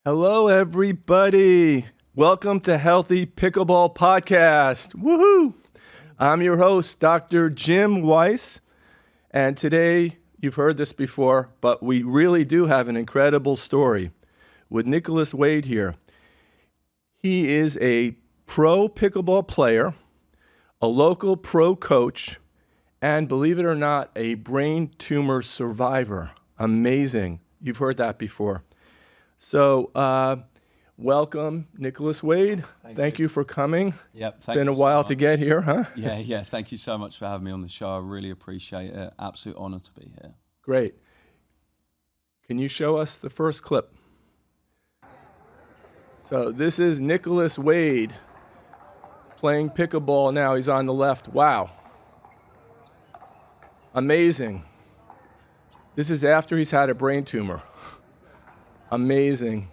Hello, everybody. Welcome to Healthy Pickleball Podcast. Woohoo! I'm your host, Dr. Jim Weiss, and today, you've heard this before, but we really do have an incredible story with Nicholas Wade here. He is a pro pickleball player, a local pro coach, and believe it or not, a brain tumor survivor. Amazing. You've heard that before. So, welcome, Nicholas Wade. Thank you for coming. Yep, It's been a while to get here, huh? Yeah. Thank you so much for having me on the show. I really appreciate it. Absolute honor to be here. Great. Can you show us the first clip? So this is Nicholas Wade playing pickleball now. He's on the left. Wow. Amazing. This is after he's had a brain tumor. Amazing.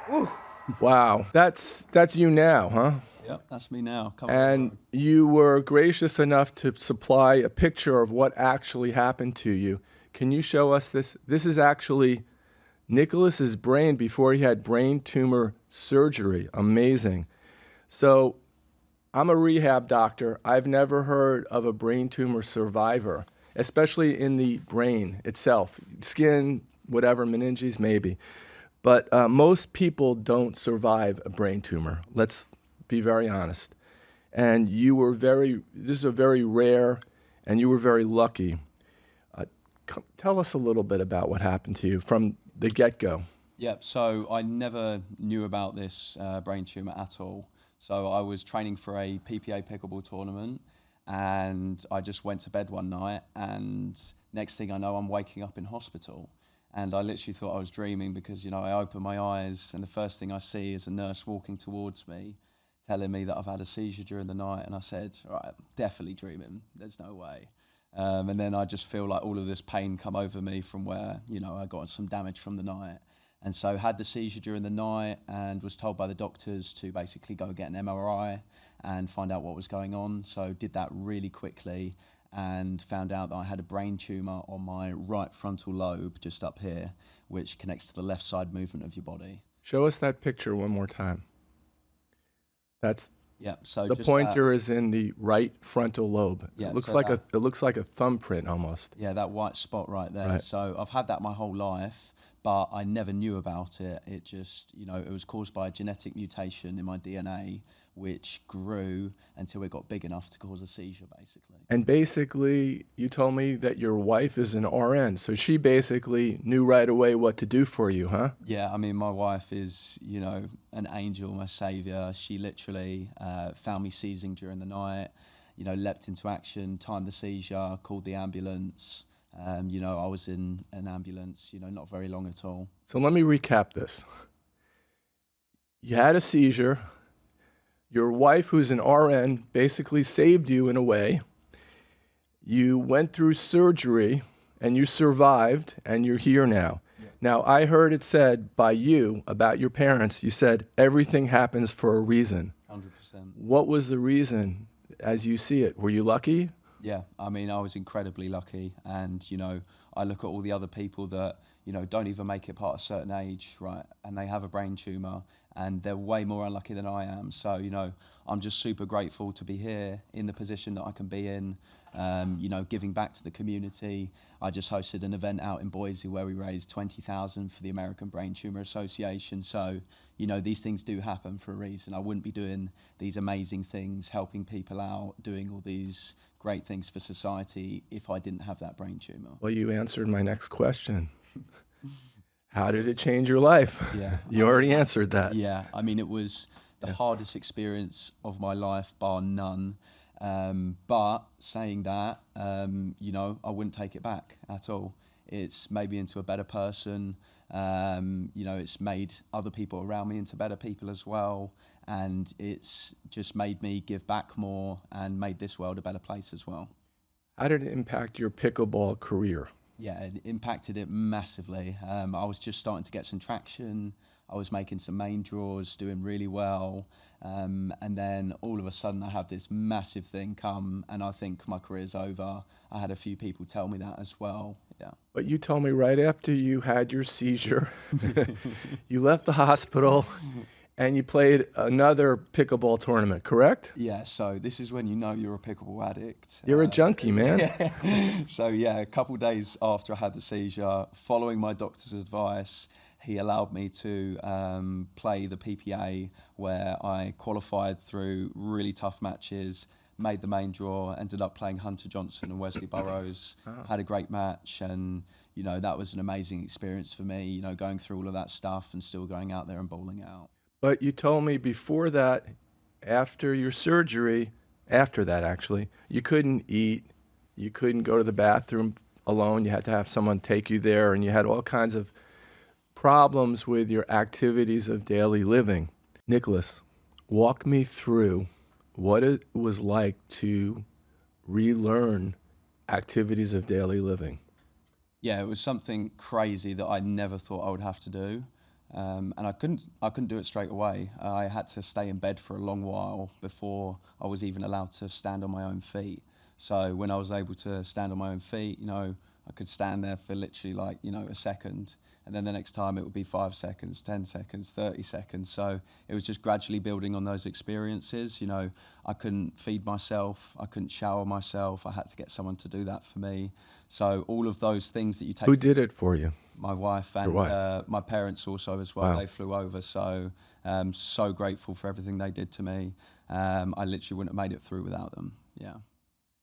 Woo. Wow. That's you now, huh? Yep, that's me now. And you were gracious enough to supply a picture of what actually happened to you. Can you show us this? This is actually Nicholas's brain before he had brain tumor surgery. Amazing. So I'm a rehab doctor. I've never heard of a brain tumor survivor, especially in the brain itself, skin, whatever, meninges, maybe. But most people don't survive a brain tumor. Let's be very honest. And this is a very rare, and you were very lucky. Tell us a little bit about what happened to you from the get-go. Yep, so I never knew about this brain tumor at all. So I was training for a PPA pickleball tournament, and I just went to bed one night, and next thing I know, I'm waking up in hospital. And I literally thought I was dreaming because, I open my eyes and the first thing I see is a nurse walking towards me, telling me that I've had a seizure during the night. And I said, right, I'm definitely dreaming. There's no way. And then I just feel like all of this pain come over me from where, I got some damage from the night. And so had the seizure during the night and was told by the doctors to basically go get an MRI and find out what was going on. So did that really quickly and found out that I had a brain tumor on my right frontal lobe, just up here, which connects to the left side movement of your body. Show us that picture one more time. So the pointer is in the right frontal lobe. Yeah, it looks like a thumbprint almost. Yeah, that white spot right there. Right. So I've had that my whole life, but I never knew about it. It just, it was caused by a genetic mutation in my DNA, which grew until it got big enough to cause a seizure, basically. And basically, you told me that your wife is an RN, so she basically knew right away what to do for you, huh? Yeah, I mean, my wife is, an angel, my savior. She literally found me seizing during the night, leapt into action, timed the seizure, called the ambulance. I was in an ambulance, not very long at all. So let me recap this. You had a seizure. Your wife, who's an RN, basically saved you in a way. You went through surgery, and you survived, and you're here now. Yeah. Now, I heard it said by you about your parents, you said everything happens for a reason. 100%. What was the reason as you see it? Were you lucky? Yeah, I mean, I was incredibly lucky. And, I look at all the other people that, don't even make it past a certain age, right? And they have a brain tumor and they're way more unlucky than I am. So, I'm just super grateful to be here in the position that I can be in, giving back to the community. I just hosted an event out in Boise where we raised $20,000 for the American Brain Tumor Association. So, these things do happen for a reason. I wouldn't be doing these amazing things, helping people out, doing all these great things for society if I didn't have that brain tumor. Well, you answered my next question. How did it change your life? Yeah. You already answered that. Yeah, I mean, it was the hardest experience of my life, bar none. But saying that, I wouldn't take it back at all. It's made me into a better person. It's made other people around me into better people as well. And it's just made me give back more and made this world a better place as well. How did it impact your pickleball career? Yeah, it impacted it massively. I was just starting to get some traction. I was making some main draws, doing really well. And then all of a sudden I have this massive thing come and I think my career's over. I had a few people tell me that as well. Yeah. But you told me right after you had your seizure, you left the hospital and you played another pickleball tournament, correct? Yeah, so this is when you know you're a pickleball addict. You're a junkie, man. Yeah. So yeah, a couple of days after I had the seizure, following my doctor's advice, he allowed me to play the PPA, where I qualified through really tough matches, made the main draw, ended up playing Hunter Johnson and Wesley Burrows, had a great match, and you know, that was an amazing experience for me, you know, going through all of that stuff and still going out there and bowling out. But you told me before that, after your surgery, after that actually, you couldn't eat, you couldn't go to the bathroom alone, you had to have someone take you there, and you had all kinds of problems with your activities of daily living. Nicholas, walk me through what it was like to relearn activities of daily living. Yeah, it was something crazy that I never thought I would have to do. And I couldn't do it straight away. I had to stay in bed for a long while before I was even allowed to stand on my own feet. So when I was able to stand on my own feet, you know, I could stand there for literally like, you know, a second. And then the next time it would be 5 seconds, 10 seconds, 30 seconds. So it was just gradually building on those experiences. You know, I couldn't feed myself. I couldn't shower myself. I had to get someone to do that for me. So all of those things that you take. Who did it for you? My wife and my parents also as well. Wow. They flew over. So so grateful for everything they did to me. I literally wouldn't have made it through without them. Yeah.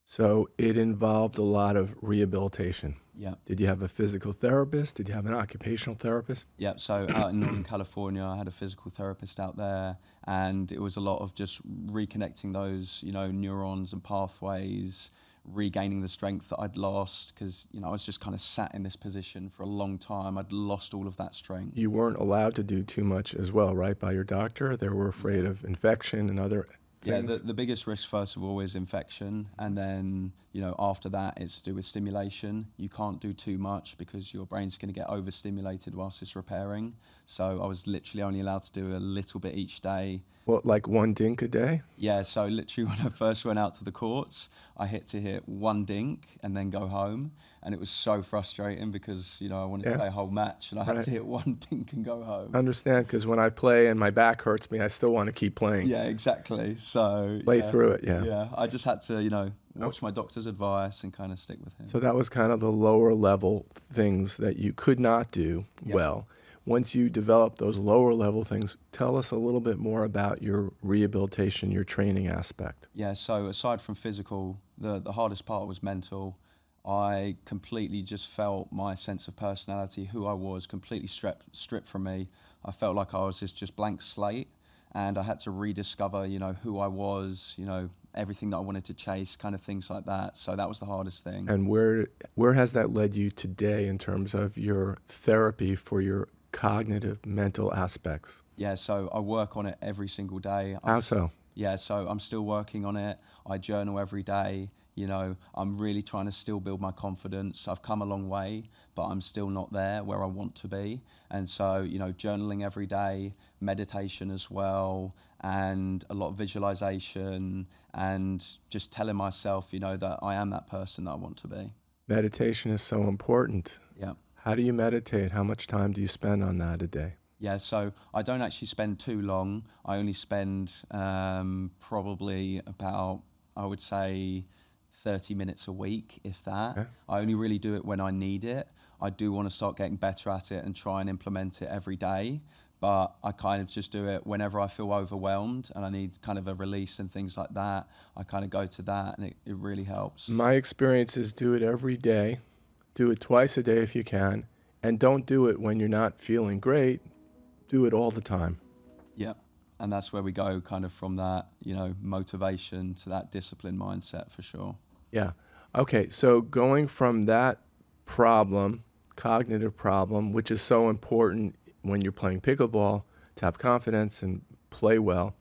So it involved a lot of rehabilitation. Yeah. Did you have a physical therapist? Did you have an occupational therapist? Yeah, so out in Northern California, I had a physical therapist out there, and it was a lot of just reconnecting those, you know, neurons and pathways, regaining the strength that I'd lost, because, you know, I was just kind of sat in this position for a long time. I'd lost all of that strength. You weren't allowed to do too much as well, right, by your doctor? They were afraid of infection and other things. Yeah, the biggest risk, first of all, is infection. And then, you know, after that, it's to do with stimulation. You can't do too much because your brain's going to get overstimulated whilst it's repairing. So I was literally only allowed to do a little bit each day. What, like one dink a day? Yeah, so literally when I first went out to the courts, I hit one dink and then go home. And it was so frustrating because, you know, I wanted to play a whole match and I had to hit one dink and go home. I understand, because when I play and my back hurts me, I still want to keep playing. Yeah, exactly. So play through it, yeah. Yeah, I just had to, you know, watch my doctor's advice and kind of stick with him. So that was kind of the lower level things that you could not do well. Once you develop those lower level things, tell us a little bit more about your rehabilitation, your training aspect. Yeah, so aside from physical, the hardest part was mental. I completely just felt my sense of personality, who I was, completely stripped from me. I felt like I was this just blank slate, and I had to rediscover, you know, who I was, you know, everything that I wanted to chase, kind of things like that. So that was the hardest thing. And where has that led you today in terms of your therapy for your cognitive mental aspects? Yeah, so I work on it every single day. How so? Yeah, so I'm still working on it. I journal every day. You know, I'm really trying to still build my confidence. I've come a long way, but I'm still not there where I want to be. And so, you know, journaling every day, meditation as well, and a lot of visualization, and just telling myself, you know, that I am that person that I want to be. Meditation is so important. Yeah. How do you meditate? How much time do you spend on that a day? Yeah, so I don't actually spend too long. I only spend probably about, I would say, 30 minutes a week, if that. Okay. I only really do it when I need it. I do want to start getting better at it and try and implement it every day. But I kind of just do it whenever I feel overwhelmed and I need kind of a release and things like that. I kind of go to that, and it really helps. My experience is do it every day. Do it twice a day if you can. And don't do it when you're not feeling great. Do it all the time. Yeah. And that's where we go kind of from that, you know, motivation to that discipline mindset for sure. Yeah. Okay. So going from that problem, cognitive problem, which is so important when you're playing pickleball to have confidence and play well,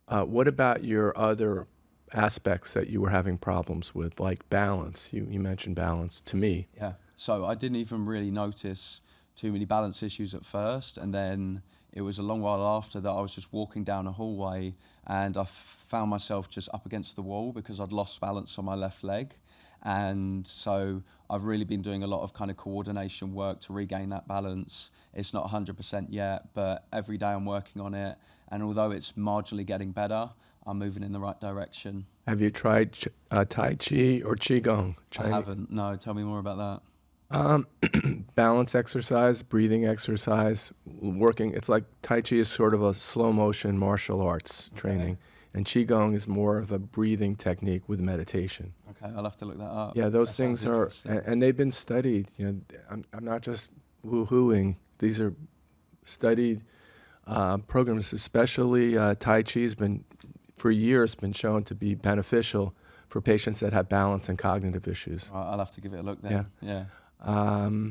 what about your other aspects that you were having problems with, like balance? You mentioned balance to me. Yeah. So I didn't even really notice too many balance issues at first, and then it was a long while after that I was just walking down a hallway and I found myself just up against the wall because I'd lost balance on my left leg. And so I've really been doing a lot of kind of coordination work to regain that balance. It's not 100% yet, but every day I'm working on it. And although it's marginally getting better, I'm moving in the right direction. Have you tried Tai Chi or Qigong? I haven't. No, tell me more about that. Balance exercise, breathing exercise, working. It's like Tai Chi is sort of a slow motion martial arts training, and Qigong is more of a breathing technique with meditation. Okay, I'll have to look that up. Yeah, those That things sounds are, interesting. and they've been studied. I'm not just woo-hooing. These are studied programs, especially Tai Chi has been, for years, been shown to be beneficial for patients that have balance and cognitive issues. Right, I'll have to give it a look then. Yeah.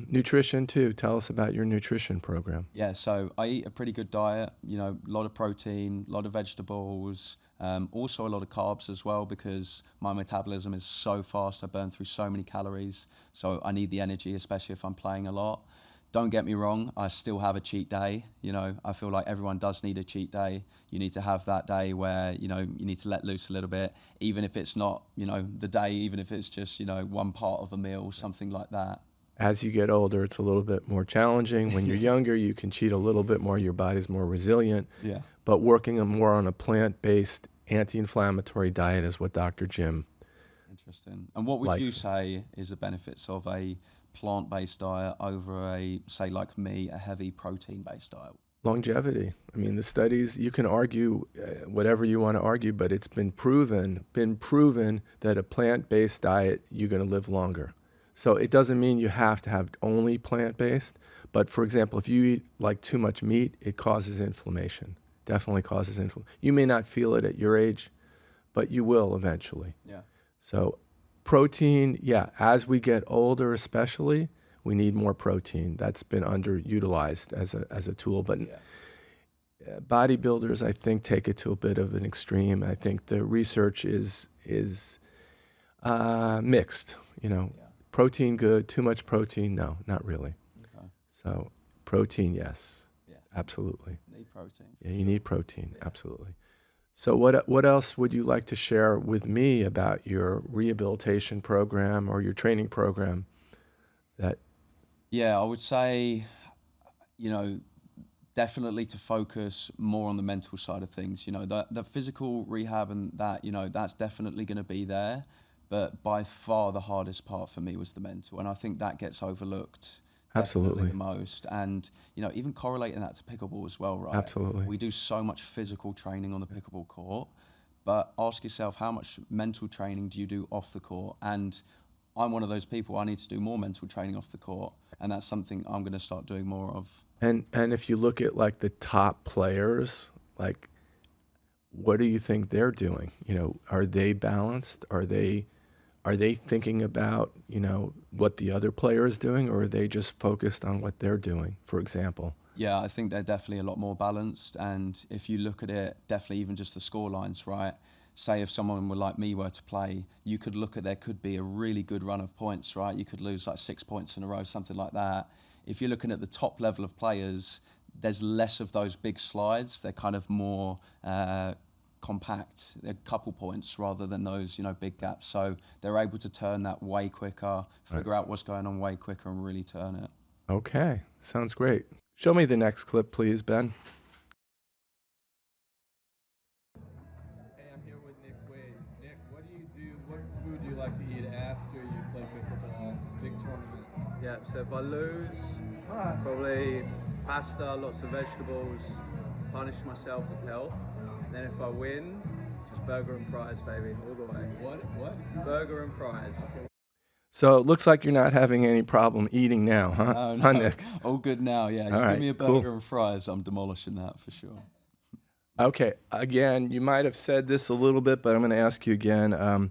Nutrition too. Tell us about your nutrition program. Yeah, so I eat a pretty good diet, a lot of protein, a lot of vegetables, also a lot of carbs as well because my metabolism is so fast, I burn through so many calories, so I need the energy, especially if I'm playing a lot. Don't get me wrong, I still have a cheat day. I feel like everyone does need a cheat day. You need to have that day where, you need to let loose a little bit, even if it's not, the day, even if it's just, one part of a meal, something like that. As you get older, it's a little bit more challenging. When you're younger, you can cheat a little bit more. Your body's more resilient. Yeah. But working more on a plant-based anti-inflammatory diet is what Dr. Jim. Interesting. And what would you say is the benefits of a plant-based diet over a, say like me, a heavy protein-based diet? Longevity. I mean, the studies, you can argue whatever you want to argue, but it's been proven that a plant-based diet, you're going to live longer. So it doesn't mean you have to have only plant-based, but for example, if you eat like too much meat, it causes inflammation. Definitely causes inflammation. You may not feel it at your age, but you will eventually. Yeah. So protein, yeah, as we get older especially, we need more protein. That's been underutilized as a tool, but bodybuilders, I think, take it to a bit of an extreme. I think the research is mixed, Protein good, too much protein, no, not really. Okay. So protein, yes, Yeah. absolutely. Need protein. Yeah, you need protein, absolutely. So what else would you like to share with me about your rehabilitation program or your training program? Yeah, I would say, definitely to focus more on the mental side of things. The physical rehab and that, that's definitely going to be there. But by far the hardest part for me was the mental. And I think that gets overlooked Absolutely. the most. And, even correlating that to pickleball as well, right? Absolutely. We do so much physical training on the pickleball court, but ask yourself, how much mental training do you do off the court? And I'm one of those people, I need to do more mental training off the court. And that's something I'm going to start doing more of. And if you look at like the top players, like what do you think they're doing? Are they balanced? Are they thinking about, what the other player is doing, or are they just focused on what they're doing, for example? Yeah, I think they're definitely a lot more balanced. And if you look at it, definitely even just the score lines, right? Say if someone like me were to play, you could look at, there could be a really good run of points, right? You could lose like 6 points in a row, something like that. If you're looking at the top level of players, there's less of those big slides. They're kind of more compact, a couple points rather than those, big gaps. So they're able to turn that way quicker, figure out what's going on way quicker and really turn it. Okay, sounds great. Show me the next clip, please, Ben. Hey, I'm here with Nick Wade. Nick, what food do you like to eat after you play pickleball, big tournament? Yeah, so if I lose, probably pasta, lots of vegetables, punish myself with health. Then if I win, just burger and fries, baby, all the way. What? Burger and fries. So it looks like you're not having any problem eating now, huh? No, Huh, Nick? all good now, yeah. All right, Give me a cool. burger and fries, I'm demolishing that for sure. Okay, again, you might have said this a little bit, but I'm going to ask you again.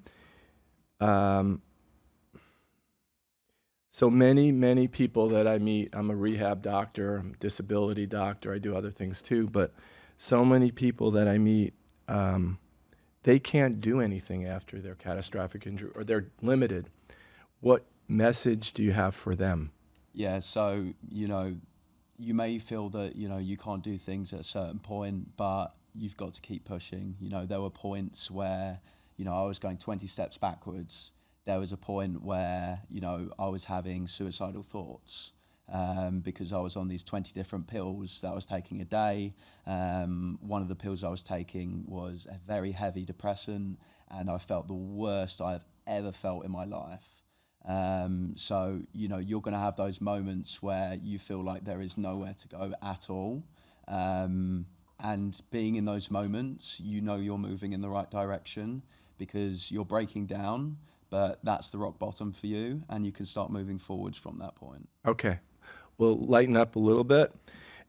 So many people that I meet, I'm a rehab doctor, I'm a disability doctor, I do other things too, but so many people that I meet, they can't do anything after their catastrophic injury, or they're limited. What message do you have for them? Yeah, so, you may feel that, you can't do things at a certain point, but you've got to keep pushing. There were points where, I was going 20 steps backwards. There was a point where, I was having suicidal thoughts because I was on these 20 different pills that I was taking a day. One of the pills I was taking was a very heavy depressant, and I felt the worst I've ever felt in my life. So, you're going to have those moments where you feel like there is nowhere to go at all. And being in those moments, you're moving in the right direction because you're breaking down, but that's the rock bottom for you, and you can start moving forwards from that point. Okay. We'll lighten up a little bit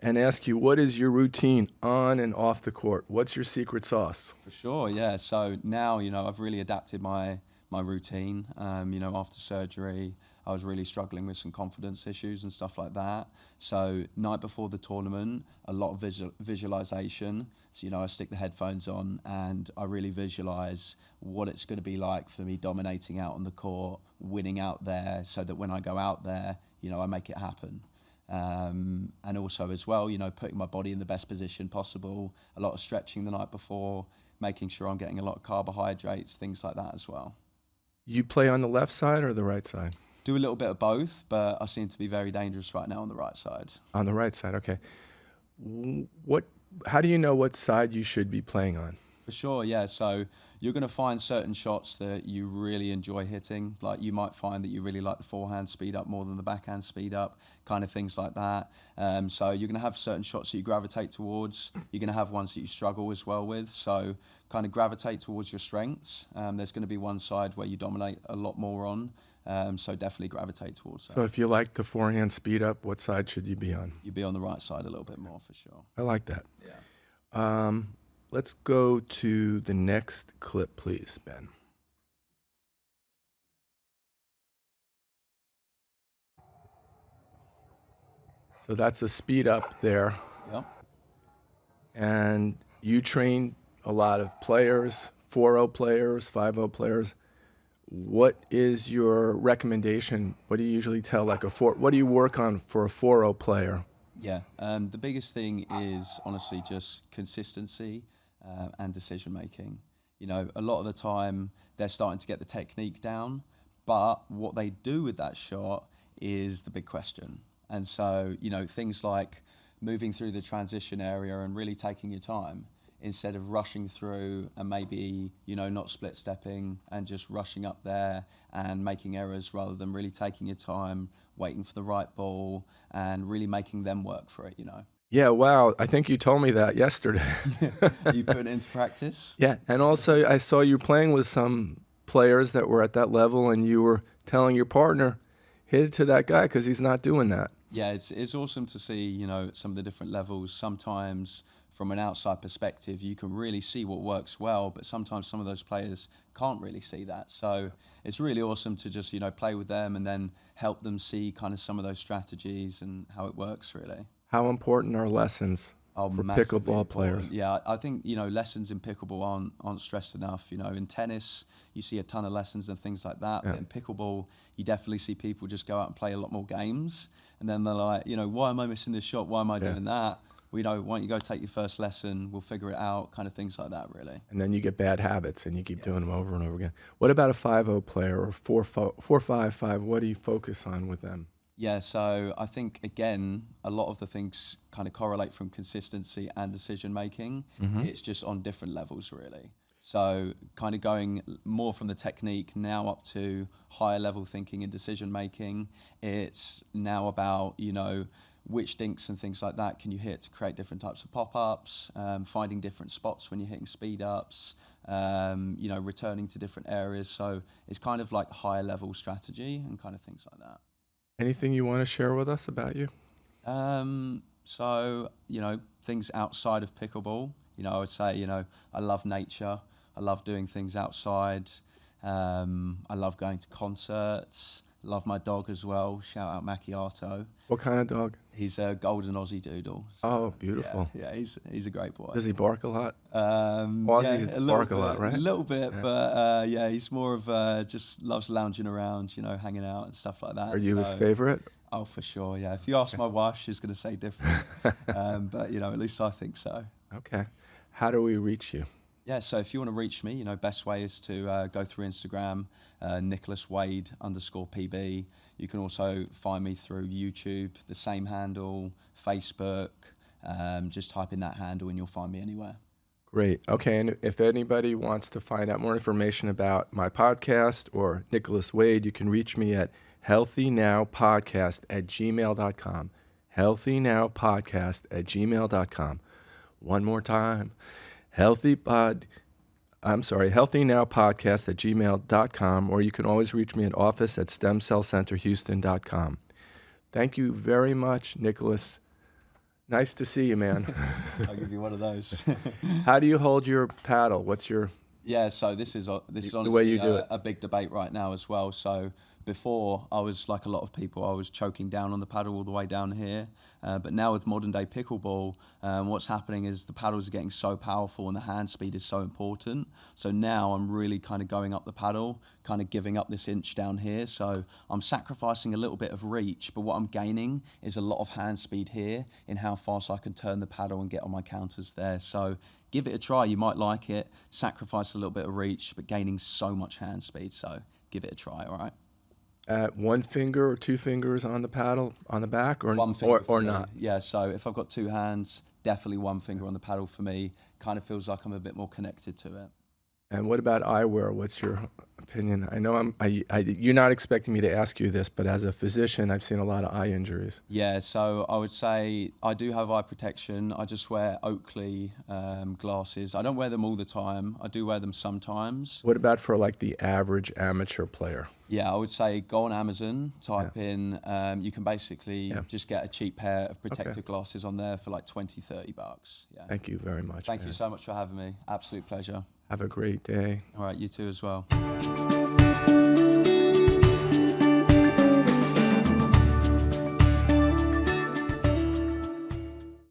and ask you, what is your routine on and off the court? What's your secret sauce? For sure, yeah. So now, I've really adapted my routine. After surgery, I was really struggling with some confidence issues and stuff like that. So night before the tournament, a lot of visualization. So, I stick the headphones on and I really visualize what it's going to be like for me dominating out on the court, winning out there, so that when I go out there, I make it happen. And also as well, putting my body in the best position possible, a lot of stretching the night before, making sure I'm getting a lot of carbohydrates, things like that as well. You play on the left side or the right side? Do a little bit of both, but I seem to be very dangerous right now on the right side. On the right side, okay. How do you know what side you should be playing on? For sure, yeah. So you're going to find certain shots that you really enjoy hitting. Like you might find that you really like the forehand speed up more than the backhand speed up, kind of things like that. So you're going to have certain shots that you gravitate towards. You're going to have ones that you struggle as well with. So kind of gravitate towards your strengths. There's going to be one side where you dominate a lot more on. So definitely gravitate towards that. So if you like the forehand speed up, what side should you be on? You'd be on the right side a little bit more for sure. I like that. Yeah. Let's go to the next clip, please, Ben. So that's a speed up there. Yep. And you train a lot of players, 4-0 players, 5-0 players. What is your recommendation? What do you usually tell what do you work on for a 4-0 player? Yeah, the biggest thing is honestly just consistency and decision making. A lot of the time they're starting to get the technique down, but what they do with that shot is the big question. And so, things like moving through the transition area and really taking your time instead of rushing through and maybe, not split stepping and just rushing up there and making errors, rather than really taking your time, waiting for the right ball and really making them work for it, Yeah, wow. I think you told me that yesterday. You put it into practice? Yeah, and also I saw you playing with some players that were at that level, and you were telling your partner, hit it to that guy because he's not doing that. Yeah, it's awesome to see, some of the different levels. Sometimes from an outside perspective, you can really see what works well, but sometimes some of those players can't really see that. So it's really awesome to just, play with them and then help them see kind of some of those strategies and how it works, really. How important are lessons for pickleball players? Yeah, I think, lessons in pickleball aren't stressed enough. In tennis, you see a ton of lessons and things like that. Yeah. But in pickleball, you definitely see people just go out and play a lot more games. And then they're like, why am I missing this shot? Why am I doing that? Why don't you go take your first lesson? We'll figure it out, kind of things like that, really. And then you get bad habits and you keep doing them over and over again. What about a 5-0 player or 4-5-5? What do you focus on with them? Yeah, so I think, again, a lot of the things kind of correlate from consistency and decision making. Mm-hmm. It's just on different levels, really. So kind of going more from the technique now up to higher level thinking and decision making. It's now about, which dinks and things like that can you hit to create different types of pop-ups, finding different spots when you're hitting speed-ups, returning to different areas. So it's kind of like higher level strategy and kind of things like that. Anything you want to share with us about you? So, things outside of pickleball, I would say, I love nature. I love doing things outside. I love going to concerts. Love my dog as well. Shout out Macchiato. What kind of dog? He's a golden Aussie doodle. So, oh, beautiful. Yeah, he's a great boy. Does he bark a lot? Aussies bark a lot, right? A little bit, yeah. But he's more of just loves lounging around, hanging out and stuff like that. Are you his favorite? Oh, for sure, yeah. If you ask my wife, she's going to say different. But, at least I think so. Okay. How do we reach you? Yeah, so if you want to reach me, best way is to go through Instagram, @NicholasWade_PB. You can also find me through YouTube, the same handle, Facebook. Just type in that handle and you'll find me anywhere. Great. Okay, and if anybody wants to find out more information about my podcast or Nicholas Wade, you can reach me at healthynowpodcast@gmail.com. healthynowpodcast@gmail.com. One more time. healthynowpodcast@gmail.com, or you can always reach me at office@stemcellcenterhouston.com. Thank you very much, Nicholas. Nice to see you, man. I'll give you one of those. How do you hold your paddle? What's your... Yeah, so this is honestly the way you do it? A big debate right now as well. So before, I was like a lot of people, I was choking down on the paddle all the way down here. But now with modern day pickleball, what's happening is the paddles are getting so powerful and the hand speed is so important. So now I'm really kind of going up the paddle, kind of giving up this inch down here. So I'm sacrificing a little bit of reach, but what I'm gaining is a lot of hand speed here in how fast I can turn the paddle and get on my counters there. So give it a try, you might like it. Sacrifice a little bit of reach, but gaining so much hand speed. So give it a try, all right? One finger or two fingers on the paddle on the back, or One finger or me. not? Yeah, so if I've got two hands, definitely one finger on the paddle for me. Kind of feels like I'm a bit more connected to it. And what about eyewear? What's your opinion? I know you're not expecting me to ask you this, but as a physician, I've seen a lot of eye injuries. Yeah, so I would say I do have eye protection. I just wear Oakley glasses. I don't wear them all the time. I do wear them sometimes. What about for like the average amateur player? Yeah, I would say go on Amazon, type in, you can basically just get a cheap pair of protective glasses on there for like $20-30. Yeah. Thank you very much. Thank you so much for having me. Absolute pleasure. Have a great day. All right, you too as well.